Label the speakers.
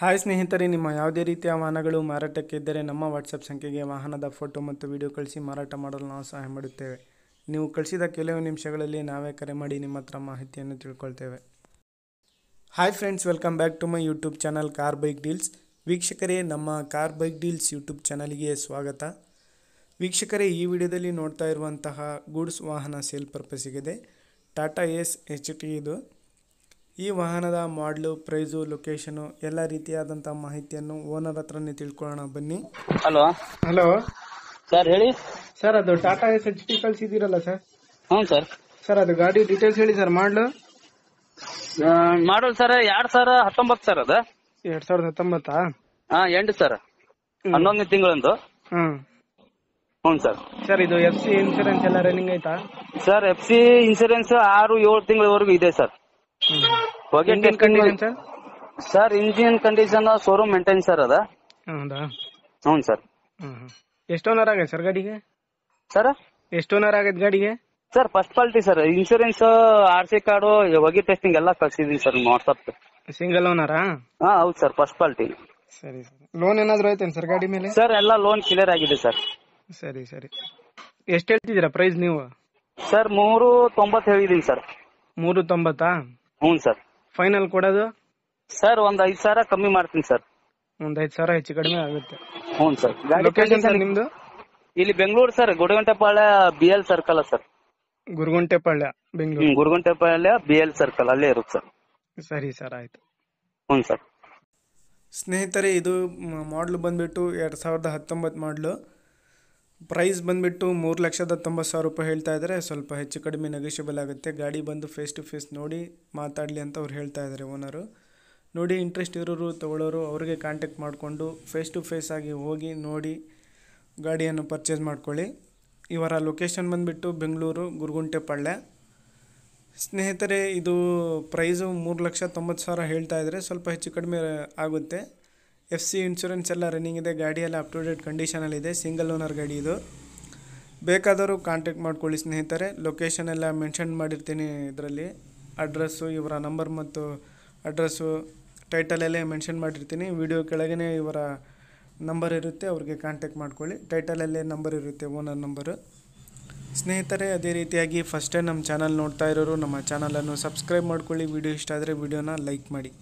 Speaker 1: Hi ಸ್ನೇಹಿತರೆ, ನಿಮ್ಮ ಯಾವುದೇ ರೀತಿಯ ವಾಹನಗಳು ಮಾರಾಟಕ್ಕೆ ಇದ್ದರೆ ನಮ್ಮ ವಾಟ್ಸಪ್ ಸಂಖ್ಯೆಗೆ ವಾಹನದ ಫೋಟೋ ಮತ್ತು ವಿಡಿಯೋ ಕಳಿಸಿ ಮಾರಾಟ ಮಾಡಲು ನಾವು ಸಹಾಯ ಮಾಡುತ್ತೇವೆ. ನೀವು ಕಳಿಸಿದ ಕೆಲವು ನಿಮಿಷಗಳಲ್ಲಿ ನಾವೇ ಕರೆ ಮಾಡಿ ನಿಮ್ಮ ಹತ್ರ ಮಾಹಿತಿಯನ್ನು ತಿಳ್ಕೊಳ್ತೇವೆ. Hi friends, welcome back to my YouTube channel car bike deals. ವೀಕ್ಷಕರೇ, ನಮ್ಮ ಕಾರ್ ಬೈಕ್ ಡೀಲ್ಸ್ ಯೂಟ್ಯೂಬ್ ಚಾನಲ್ಗೆ ಸ್ವಾಗತ. ವೀಕ್ಷಕರೇ, ಈ ವಿಡಿಯೋದಲ್ಲಿ ನೋಡ್ತಾ ಇರುವಂತಹ ಗೂಡ್ಸ್ ವಾಹನ ಸೇಲ್ ಪರ್ಪಸ್ಸಿಗಿದೆ. ಟಾಟಾ ಏಸ್ HT ಇದು. ಈ ವಾಹನದ ಮಾಡಲು, ಪ್ರೈಸು, ಲೊಕೇಶನು ಎಲ್ಲ ರೀತಿಯಾದಂಥ ಮಾಹಿತಿಯನ್ನು ಓನರ್ ಹತ್ರನೇ ತಿಳ್ಕೊಳ್ಳೋಣ ಬನ್ನಿ.
Speaker 2: ಹಲೋ
Speaker 3: ಸರ್, ಹೇಳಿ
Speaker 2: ಸರ್. ಅದು ಟಾಟಾ ಎಸ್ HT ಕಳ್ಸಿದ್ದೀರಲ್ಲ ಸರ್?
Speaker 3: ಹ್ಞೂ ಸರ್.
Speaker 2: ಸರ್, ಅದು ಗಾಡಿ ಡೀಟೇಲ್ಸ್ ಹೇಳಿ ಸರ್. ಮಾಡಲು
Speaker 3: ಮಾಡಲ್ ಸರ್ 2019 ಸರ್. ಅದು
Speaker 2: 2019.
Speaker 3: ಎಂಡ್ ಸರ್, 11ನೇ ತಿಂಗಳಂದು. ಹ್ಞೂ ಸರ್.
Speaker 2: ಸರ್, ಇದು FC ಇನ್ಶೂರೆನ್ಸ್ ಎಲ್ಲ ರನ್ನಿಂಗ್ ಆಯ್ತಾ
Speaker 3: ಸರ್? FC ಇನ್ಸೂರೆನ್ಸ್ 6-7 ತಿಂಗಳವರೆಗೂ ಇದೆ sir.
Speaker 2: Condition sir?
Speaker 3: Sir, engine condition showroom maintain sir ಅದ.
Speaker 2: ಹೌದಾ?
Speaker 3: ಹ್ಞೂ ಸರ್.
Speaker 2: ಎಷ್ಟು ಓನರ್ ಆಗೈತೆ ಸರ್ ಗಾಡಿಗೆ?
Speaker 3: ಸರ್,
Speaker 2: ಎಷ್ಟು ಓನರ್ ಆಗೈತೆ ಗಾಡಿಗೆ?
Speaker 3: Sir first quality sir. Insurance, RC card, ಹೊಗೆ ಟೆಸ್ಟಿಂಗ್ ಎಲ್ಲ ಕಳ್ಸಿದೀನಿ ಸರ್ ವಾಟ್ಸಪ್.
Speaker 2: ಸಿಂಗಲ್ ಓನರಾ?
Speaker 3: ಹೌದು ಸರ್, ಫಸ್ಟ್ ಕ್ವಾಲಿಟಿ.
Speaker 2: ಸರಿ ಸರ್. ಲೋನ್ ಏನಾದ್ರು ಐತೇನು ಸರ್ ಗಾಡಿ ಮೇಲೆ?
Speaker 3: ಸರ್, ಎಲ್ಲ ಲೋನ್ ಕ್ಲಿಯರ್ ಆಗಿದೆ ಸರ್.
Speaker 2: ಸರಿ ಸರಿ. ಎಷ್ಟು ಹೇಳ್ತಿದ್ದೀರಾ ಪ್ರೈಸ್ ನೀವು?
Speaker 3: ಸರ್, 390 ಹೇಳಿದೀನಿ ಸರ್.
Speaker 2: 390?
Speaker 3: ಹ್ಞೂ ಸರ್.
Speaker 2: ಫೈನಲ್ ಕೊಡೋದು?
Speaker 3: ಸರ್, ಒಂದ್ 5,000 ಕಮ್ಮಿ ಮಾಡ್ತೀನಿ ಸರ್.
Speaker 2: ಒಂದ್ 5,000 ಹೆಚ್ಚು ಕಡಿಮೆ ಆಗುತ್ತೆ.
Speaker 3: ಹ್ಞೂ ಸರ್.
Speaker 2: ಲೊಕೇಶನ್ ಸರ್ ನಿಮ್ದು?
Speaker 3: ಇಲ್ಲಿ Bengaluru sir, Gudagantepalya BL circle sir.
Speaker 2: Gurugundepalya, Bengaluru.
Speaker 3: Gudagantepalya BL circle ಅಲ್ಲೇ ಇರುತ್ತೆ ಸರ್.
Speaker 2: ಸರಿ ಸರ್, ಆಯ್ತು.
Speaker 3: ಹ್ಞೂ ಸರ್.
Speaker 1: ಸ್ನೇಹಿತರೆ, ಇದು ಮಾಡಲು ಬಂದುಬಿಟ್ಟು 2019 ಮಾಡಲು. ಪ್ರೈಸ್ ಬಂದುಬಿಟ್ಟು 3,90,000 ರೂಪಾಯಿ ಹೇಳ್ತಾ ಇದ್ದಾರೆ. ಸ್ವಲ್ಪ ಹೆಚ್ಚು ಕಡಿಮೆ ನೆಗೋಷಿಯಬಲ್ ಆಗುತ್ತೆ. ಗಾಡಿ ಬಂದು ಫೇಸ್ ಟು ಫೇಸ್ ನೋಡಿ ಮಾತಾಡಲಿ ಅಂತ ಅವ್ರು ಹೇಳ್ತಾ ಇದ್ದಾರೆ ಓನರು. ನೋಡಿ, ಇಂಟ್ರೆಸ್ಟ್ ಇರೋರು ತೊಗೊಳ್ಳೋರು ಅವ್ರಿಗೆ ಕಾಂಟ್ಯಾಕ್ಟ್ ಮಾಡಿಕೊಂಡು ಫೇಸ್ ಟು ಫೇಸ್ ಆಗಿ ಹೋಗಿ ನೋಡಿ ಗಾಡಿಯನ್ನು ಪರ್ಚೇಸ್ ಮಾಡ್ಕೊಳ್ಳಿ. ಇವರ ಲೊಕೇಶನ್ ಬಂದುಬಿಟ್ಟು ಬೆಂಗಳೂರು ಗುರುಗುಂಟೆಪಾಳ್ಯ. ಸ್ನೇಹಿತರೆ, ಇದು ಪ್ರೈಸು 3,90,000 ಹೇಳ್ತಾ ಇದ್ದಾರೆ. ಸ್ವಲ್ಪ ಹೆಚ್ಚು ಕಡಿಮೆ ಆಗುತ್ತೆ. FC ಇನ್ಶೂರೆನ್ಸ್ ಎಲ್ಲ ರನ್ನಿಂಗ್ ಇದೆ. ಗಾಡಿ ಎಲ್ಲ ಅಪ್ ಟು ಡೇಟ್ ಕಂಡೀಷನಲ್ಲಿದೆ. ಸಿಂಗಲ್ ಓನರ್ ಗಾಡಿ ಇದು. ಬೇಕಾದರೂ ಕಾಂಟ್ಯಾಕ್ಟ್ ಮಾಡ್ಕೊಳ್ಳಿ ಸ್ನೇಹಿತರೆ. ಲೊಕೇಶನ್ ಎಲ್ಲ ಮೆನ್ಷನ್ ಮಾಡಿರ್ತೀನಿ ಇದರಲ್ಲಿ. ಅಡ್ರೆಸ್ಸು, ಇವರ ನಂಬರ್ ಮತ್ತು ಅಡ್ರೆಸ್ಸು ಟೈಟಲಲ್ಲೇ ಮೆನ್ಷನ್ ಮಾಡಿರ್ತೀನಿ. ವಿಡಿಯೋ ಕೆಳಗೇ ಇವರ ನಂಬರ್ ಇರುತ್ತೆ, ಅವ್ರಿಗೆ ಕಾಂಟ್ಯಾಕ್ಟ್ ಮಾಡ್ಕೊಳ್ಳಿ. ಟೈಟಲಲ್ಲೇ ನಂಬರ್ ಇರುತ್ತೆ, ಓನರ್ ನಂಬರು. ಸ್ನೇಹಿತರೆ, ಅದೇ ರೀತಿಯಾಗಿ ಫಸ್ಟ್ ಟೈಮ್ ನಮ್ಮ ಚಾನಲ್ ನೋಡ್ತಾ ಇರೋರು ನಮ್ಮ ಚಾನಲನ್ನು ಸಬ್ಸ್ಕ್ರೈಬ್ ಮಾಡ್ಕೊಳ್ಳಿ. ವಿಡಿಯೋ ಇಷ್ಟ ಆದರೆ ವಿಡಿಯೋನ ಲೈಕ್ ಮಾಡಿ.